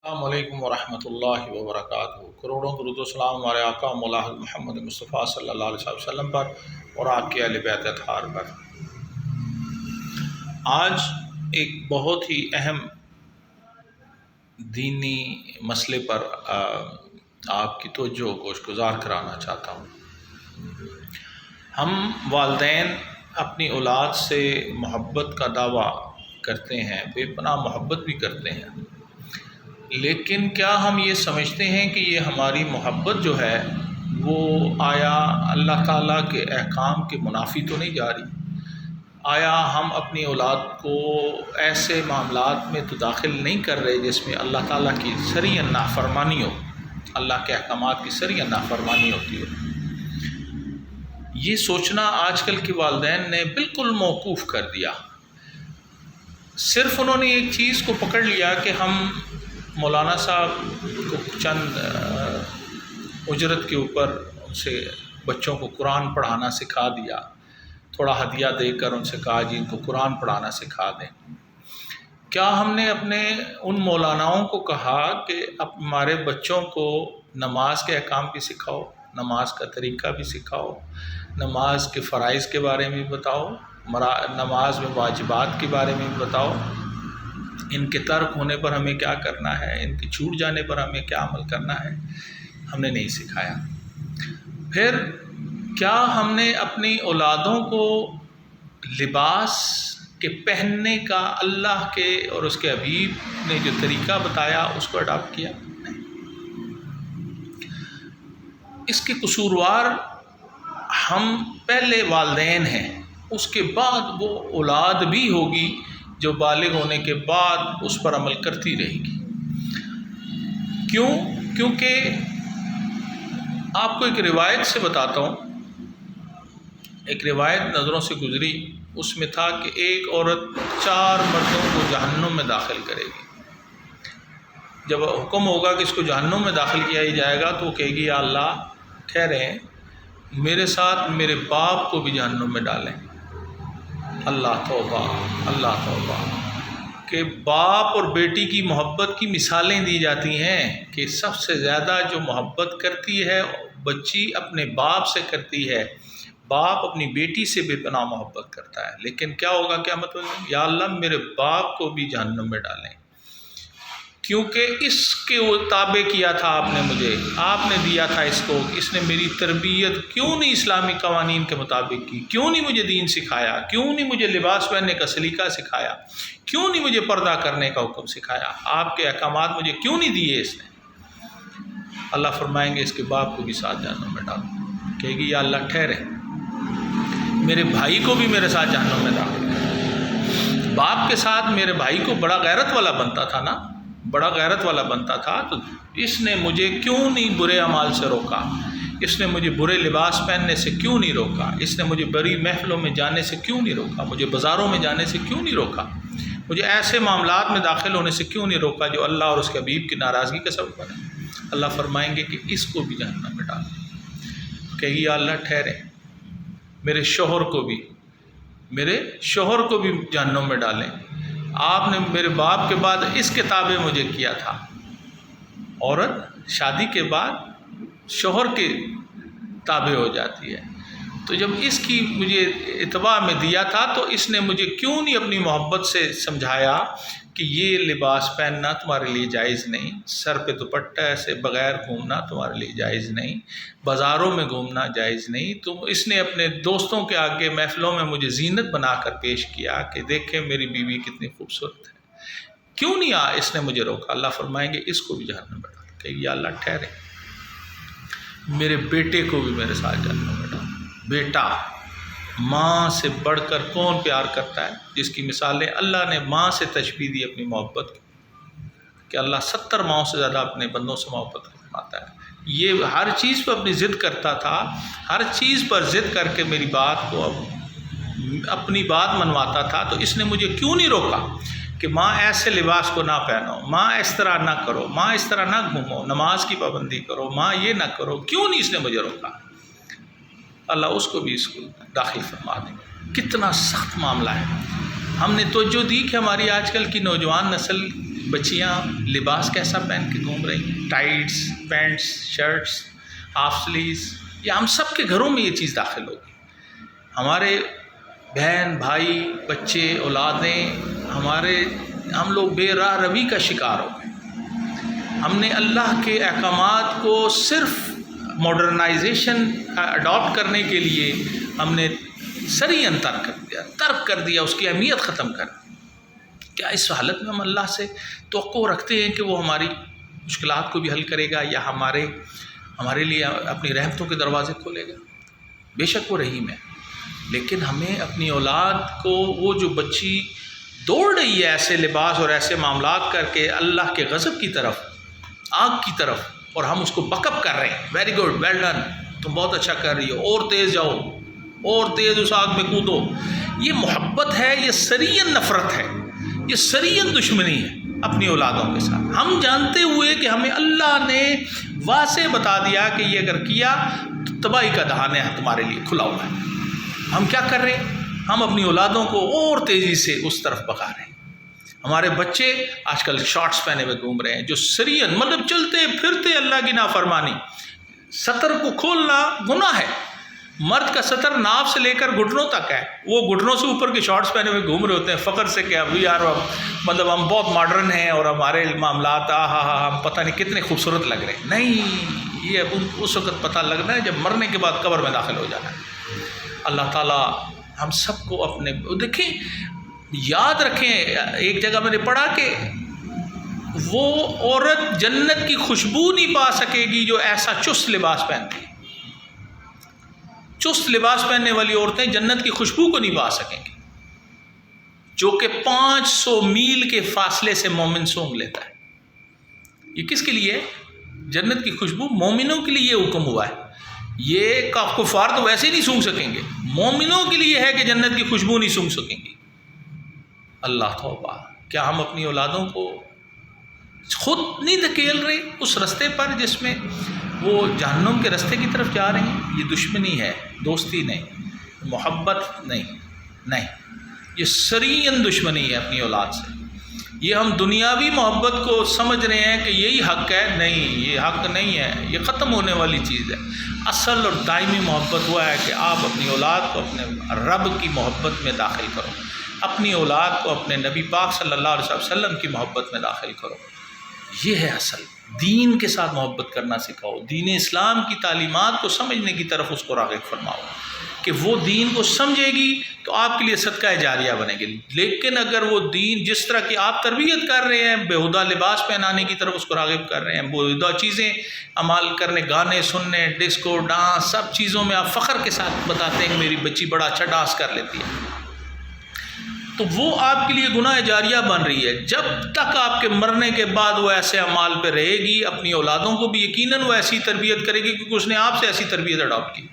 السلام علیکم ورحمۃ اللہ وبرکاتہ۔ کروڑوں درود و سلام ہمارے آقا مولا محمد مصطفیٰ صلی اللہ علیہ وسلم پر اور آپ کے اہل بیت اطہار پر۔ آج ایک بہت ہی اہم دینی مسئلے پر آپ کی توجہ کو گزار کرانا چاہتا ہوں۔ ہم والدین اپنی اولاد سے محبت کا دعویٰ کرتے ہیں، بے پناہ محبت بھی کرتے ہیں، لیکن کیا ہم یہ سمجھتے ہیں کہ یہ ہماری محبت جو ہے وہ آیا اللہ تعالیٰ کے احکام کے منافی تو نہیں جا رہی؟ آیا ہم اپنی اولاد کو ایسے معاملات میں تو داخل نہیں کر رہے جس میں اللہ تعالیٰ کی صریحاً نافرمانی ہو، اللہ کے احکامات کی صریحاً نافرمانی ہوتی ہو؟ یہ سوچنا آج کل کے والدین نے بالکل موقوف کر دیا۔ صرف انہوں نے ایک چیز کو پکڑ لیا کہ ہم مولانا صاحب کو چند اجرت کے اوپر ان سے بچوں کو قرآن پڑھانا سکھا دیا، تھوڑا ہدیہ دے کر ان سے کہا جی ان کو قرآن پڑھانا سکھا دیں۔ کیا ہم نے اپنے ان مولاناؤں کو کہا کہ اب ہمارے بچوں کو نماز کے احکام بھی سکھاؤ، نماز کا طریقہ بھی سکھاؤ، نماز کے فرائض کے بارے میں بھی بتاؤ، نماز میں واجبات کے بارے میں بھی بتاؤ، ان کے ترک ہونے پر ہمیں کیا کرنا ہے، ان کے چھوٹ جانے پر ہمیں کیا عمل کرنا ہے؟ ہم نے نہیں سکھایا۔ پھر کیا ہم نے اپنی اولادوں کو لباس کے پہننے کا اللہ کے اور اس کے حبیب نے جو طریقہ بتایا اس کو اڈاپٹ کیا؟ نہیں۔ اس کے قصوروار ہم پہلے والدین ہیں، اس کے بعد وہ اولاد بھی ہوگی جو بالغ ہونے کے بعد اس پر عمل کرتی رہے گی۔ کیونکہ آپ کو ایک روایت سے بتاتا ہوں، ایک روایت نظروں سے گزری، اس میں تھا کہ ایک عورت 4 مردوں کو جہنم میں داخل کرے گی۔ جب حکم ہوگا کہ اس کو جہنم میں داخل کیا ہی جائے گا تو وہ کہے گی یا اللہ ٹھہریں، میرے ساتھ میرے باپ کو بھی جہنم میں ڈالیں۔ اللہ توبہ، اللہ توبہ، کہ باپ اور بیٹی کی محبت کی مثالیں دی جاتی ہیں کہ سب سے زیادہ جو محبت کرتی ہے بچی اپنے باپ سے کرتی ہے، باپ اپنی بیٹی سے بے پناہ محبت کرتا ہے۔ لیکن کیا ہوگا قیامت میں؟ یا اللہ میرے باپ کو بھی جہنم میں ڈالیں، کیونکہ اس کے تابع کیا تھا آپ نے مجھے، آپ نے دیا تھا اس کو، اس نے میری تربیت کیوں نہیں اسلامی قوانین کے مطابق کی؟ کیوں نہیں مجھے دین سکھایا؟ کیوں نہیں مجھے لباس پہننے کا سلیقہ سکھایا؟ کیوں نہیں مجھے پردہ کرنے کا حکم سکھایا؟ آپ کے احکامات مجھے کیوں نہیں دیے اس نے؟ اللہ فرمائیں گے اس کے باپ کو بھی ساتھ جہنم میں ڈالو۔ کہے گی یا اللہ ٹھہرے، میرے بھائی کو بھی میرے ساتھ جہنم میں ڈالو۔ باپ کے ساتھ میرے بھائی کو بڑا غیرت والا بنتا تھا نا، بڑا غیرت والا بنتا تھا، تو اس نے مجھے کیوں نہیں برے اعمال سے روکا؟ اس نے مجھے برے لباس پہننے سے کیوں نہیں روکا؟ اس نے مجھے بڑی محفلوں میں جانے سے کیوں نہیں روکا؟ مجھے بازاروں میں جانے سے کیوں نہیں روکا؟ مجھے ایسے معاملات میں داخل ہونے سے کیوں نہیں روکا جو اللہ اور اس کے حبیب کی ناراضگی کا سبب بنے؟ اللہ فرمائیں گے کہ اس کو بھی جہنم میں ڈالو۔ کہ یا اللہ ٹھہرے، میرے شوہر کو بھی جہنم میں ڈالیں، آپ نے میرے باپ کے بعد اس کے تابع مجھے کیا تھا۔ عورت شادی کے بعد شوہر کے تابع ہو جاتی ہے، تو جب اس کی مجھے اتباع میں دیا تھا تو اس نے مجھے کیوں نہیں اپنی محبت سے سمجھایا کہ یہ لباس پہننا تمہارے لیے جائز نہیں، سر پہ دوپٹہ ایسے بغیر گھومنا تمہارے لیے جائز نہیں، بازاروں میں گھومنا جائز نہیں۔ تو اس نے اپنے دوستوں کے آگے محفلوں میں مجھے زینت بنا کر پیش کیا کہ دیکھیں میری بیوی کتنی خوبصورت ہے، کیوں نہیں اس نے مجھے روکا؟ اللہ فرمائیں گے اس کو بھی جہنم میں ڈالو۔ کہ یا اللہ ٹھہرے، میرے بیٹے کو بھی میرے ساتھ جہنم میں ڈالو۔ بیٹا، ماں سے بڑھ کر کون پیار کرتا ہے؟ جس کی مثالیں اللہ نے ماں سے تشبیہ دی اپنی محبت کی، کہ اللہ 70 ماؤں سے زیادہ اپنے بندوں سے محبت فرماتا ہے۔ یہ ہر چیز پر اپنی ضد کرتا تھا، ہر چیز پر ضد کر کے میری بات کو اپنی بات منواتا تھا، تو اس نے مجھے کیوں نہیں روکا کہ ماں ایسے لباس کو نہ پہنو، ماں اس طرح نہ کرو، ماں اس طرح نہ گھومو، نماز کی پابندی کرو، ماں یہ نہ کرو؟ کیوں نہیں اس نے مجھے روکا؟ اللہ اس کو بھی اس کو داخل فرما دیں گے۔ کتنا سخت معاملہ ہے۔ ہم نے توجہ دی کہ ہماری آج کل کی نوجوان نسل بچیاں لباس کیسا پہن کے گھوم رہی ہیں، tights, pants, shirts, half sleeves, یہ ہم سب کے گھروں میں یہ چیز داخل ہوگی. ہمارے بہن بھائی بچے اولادیں ہم لوگ بے راہ روی کا شکار ہو گئے. ہم نے اللہ کے احکامات کو صرف ماڈرنائزیشن اڈاپٹ کرنے کے لیے ہم نے سریعاً ترک کر دیا، اس کی اہمیت ختم کر دی. کیا اس حالت میں ہم اللہ سے توقع رکھتے ہیں کہ وہ ہماری مشکلات کو بھی حل کرے گا یا ہمارے لیے اپنی رحمتوں کے دروازے کھولے گا؟ بے شک وہ رحیم ہے، لیکن ہمیں اپنی اولاد کو، وہ جو بچی دوڑ رہی ہے ایسے لباس اور ایسے معاملات کر کے اللہ کے غضب کی طرف، آگ کی طرف، اور ہم اس کو بک اپ کر رہے ہیں، ویری گڈ، ویل ڈن، تم بہت اچھا کر رہی ہو، اور تیز جاؤ، اور تیز اس آگ میں کودو. یہ محبت ہے، یہ سریعاً نفرت ہے، یہ سریعاً دشمنی ہے اپنی اولادوں کے ساتھ. ہم جانتے ہوئے کہ ہمیں اللہ نے واضح بتا دیا کہ یہ اگر کیا تو تباہی کا دہانہ تمہارے لیے کھلا ہوا ہے. ہم کیا کر رہے ہیں؟ ہم اپنی اولادوں کو اور تیزی سے اس طرف بکا رہے ہیں. ہمارے بچے آج کل شارٹس پہنے ہوئے گھوم رہے ہیں، جو سریعاً مطلب چلتے پھرتے اللہ کی نافرمانی. سطر کو کھولنا گناہ ہے. مرد کا سطر ناف سے لے کر گھٹنوں تک ہے، وہ گھٹنوں سے اوپر کے شارٹس پہنے ہوئے گھوم رہے ہوتے ہیں فخر سے کہ ابھی یار مطلب ہم بہت ماڈرن ہیں اور ہمارے معاملات ہم پتہ نہیں کتنے خوبصورت لگ رہے ہیں. نہیں، یہ اس وقت پتہ لگنا ہے جب مرنے کے بعد قبر میں داخل ہو جانا ہے. اللہ تعالیٰ ہم سب کو اپنے دیکھیں، یاد رکھیں، ایک جگہ میں نے پڑھا کہ وہ عورت جنت کی خوشبو نہیں پا سکے گی جو ایسا چست لباس پہنتی ہے. چست لباس پہننے والی عورتیں جنت کی خوشبو کو نہیں پا سکیں گی، جو کہ 500 میل کے فاصلے سے مومن سونگھ لیتا ہے. یہ کس کے لیے؟ جنت کی خوشبو مومنوں کے لیے یہ حکم ہوا ہے. یہ کفار تو ویسے ہی نہیں سونگھ سکیں گے، مومنوں کے لیے ہے کہ جنت کی خوشبو نہیں سونگھ سکیں گی. اللہ توبہ! کیا ہم اپنی اولادوں کو خود نہیں دھکیل رہے اس رستے پر جس میں وہ جہنم کے رستے کی طرف جا رہے ہیں؟ یہ دشمنی ہے، دوستی نہیں، محبت نہیں، یہ سریعاً دشمنی ہے اپنی اولاد سے. یہ ہم دنیاوی محبت کو سمجھ رہے ہیں کہ یہی حق ہے. نہیں، یہ حق نہیں ہے، یہ ختم ہونے والی چیز ہے. اصل اور دائمی محبت وہ ہے کہ آپ اپنی اولاد کو اپنے رب کی محبت میں داخل کرو، اپنی اولاد کو اپنے نبی پاک صلی اللہ علیہ وسلم کی محبت میں داخل کرو. یہ ہے اصل. دین کے ساتھ محبت کرنا سکھاؤ، دین اسلام کی تعلیمات کو سمجھنے کی طرف اس کو راغب فرماؤ کہ وہ دین کو سمجھے گی تو آپ کے لیے صدقہ جاریہ بنے گی. لیکن اگر وہ دین جس طرح کی آپ تربیت کر رہے ہیں، بےہودہ لباس پہنانے کی طرف اس کو راغب کر رہے ہیں، بےہودہ چیزیں عمال کرنے، گانے سننے، ڈسکو، ڈانس، سب چیزوں میں آپ فخر کے ساتھ بتاتے ہیں کہ میری بچی بڑا اچھا ڈانس کر لیتی ہے، تو وہ آپ کے لیے گناہ جاریہ بن رہی ہے. جب تک آپ کے مرنے کے بعد وہ ایسے اعمال پہ رہے گی، اپنی اولادوں کو بھی یقیناً وہ ایسی تربیت کرے گی کیونکہ اس نے آپ سے ایسی تربیت اڈاپٹ کی،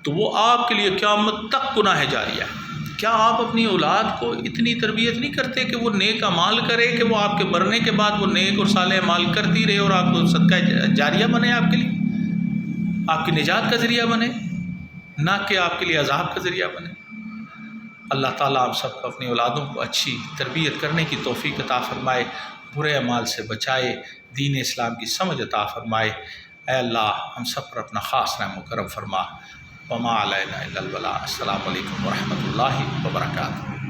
تو وہ آپ کے لیے قیامت تک گناہ جاریہ ہے. کیا آپ اپنی اولاد کو اتنی تربیت نہیں کرتے کہ وہ نیک اعمال کرے، کہ وہ آپ کے مرنے کے بعد وہ نیک اور صالح اعمال کرتی رہے اور آپ کو صدقہ جاریہ بنے، آپ کے لیے آپ کی نجات کا ذریعہ بنے، نہ کہ آپ کے لیے عذاب کا ذریعہ بنے. اللہ تعالیٰ آپ سب کو اپنی اولادوں کو اچھی تربیت کرنے کی توفیق عطا فرمائے، برے اعمال سے بچائے، دین اسلام کی سمجھ عطا فرمائے. اے اللہ ہم سب پر اپنا خاص رحم و کرم فرما. وما علینا الا البلاغ. السلام علیکم ورحمۃ اللہ وبرکاتہ.